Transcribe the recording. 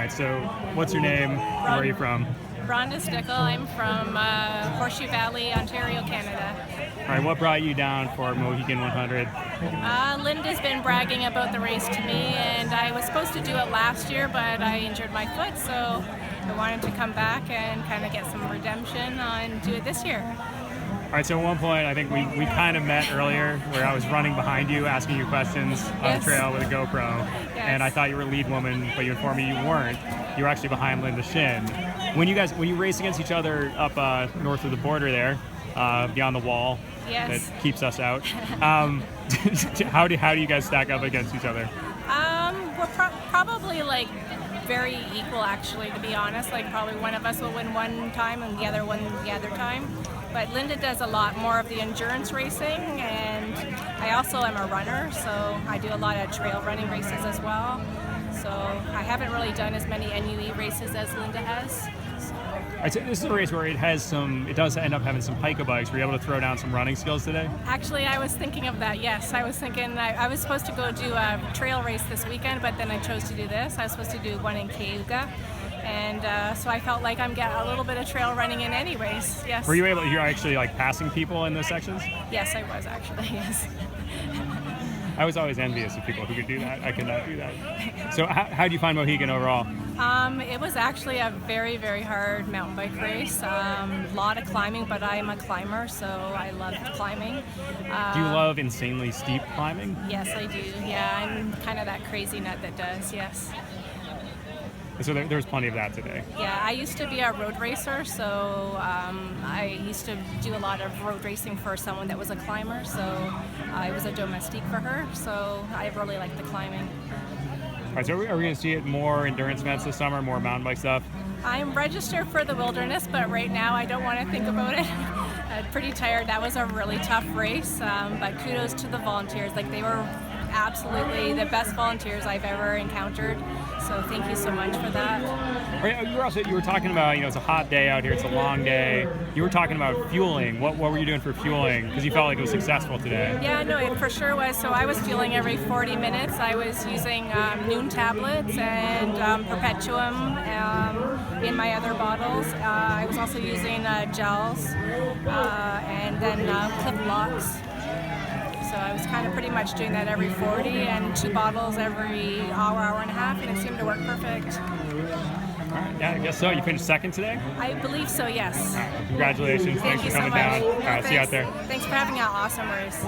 right, so what's your name? Where are you from? Rhonda Stickle. I'm from Horseshoe Valley, Ontario, Canada. All right, what brought you down for Mohican 100? Linda's been bragging about the race to me, and I was supposed to do it last year, but I injured my foot, so I wanted to come back and kind of get some redemption and do it this year. All right, so at one point, I think we kind of met earlier where I was running behind you, asking you questions on the trail with a GoPro, and I thought you were lead woman, but you informed me you weren't. You were actually behind Linda Shin. When you race against each other up north of the border there, beyond the wall that keeps us out, how do you guys stack up against each other? We're probably like very equal, actually, to be honest. Like probably one of us will win one time and the other one the other time. But Linda does a lot more of the endurance racing, and I also am a runner, so I do a lot of trail running races as well. So I haven't really done as many NUE races as Linda has. I'd say this is a race where it does end up having some hike bikes. Were you able to throw down some running skills today? Actually, I was thinking of that, yes. I was thinking I was supposed to go do a trail race this weekend, but then I chose to do this. I was supposed to do one in Cayuga. And so I felt like I'm getting a little bit of trail running in anyways, yes. Were you actually like passing people in those sections? Yes, I was actually, yes. I was always envious of people who could do that. I could not do that. So how do you find Mohican overall? It was actually a very, very hard mountain bike race. A lot of climbing, but I'm a climber, so I loved climbing. Do you love insanely steep climbing? Yes, I do. Yeah, I'm kind of that crazy nut that does, yes. So there's plenty of that today. Yeah, I used to be a road racer, so I used to do a lot of road racing for someone that was a climber, so I was a domestique for her, so I really like the climbing. All right, so are we going to see it more endurance events this summer, more mountain bike stuff? I'm registered for the wilderness, but right now I don't want to think about it. I'm pretty tired. That was a really tough race, but kudos to the volunteers. Like, they were absolutely the best volunteers I've ever encountered. So thank you so much for that. You were talking about, it's a hot day out here, it's a long day. You were talking about fueling. What were you doing for fueling? Because you felt like it was successful today. Yeah, no, it for sure was. So I was fueling every 40 minutes. I was using Noon tablets and Perpetuum in my other bottles. I was also using gels and then Clip Locks. So I was kind of pretty much doing that every 40 and 2 bottles every hour and a half, and it seemed to work perfect. All right, yeah, I guess so. You finished second today? I believe so, yes. All right, well, congratulations. Thanks for coming so much. down. See you out there. Thanks for having an awesome race.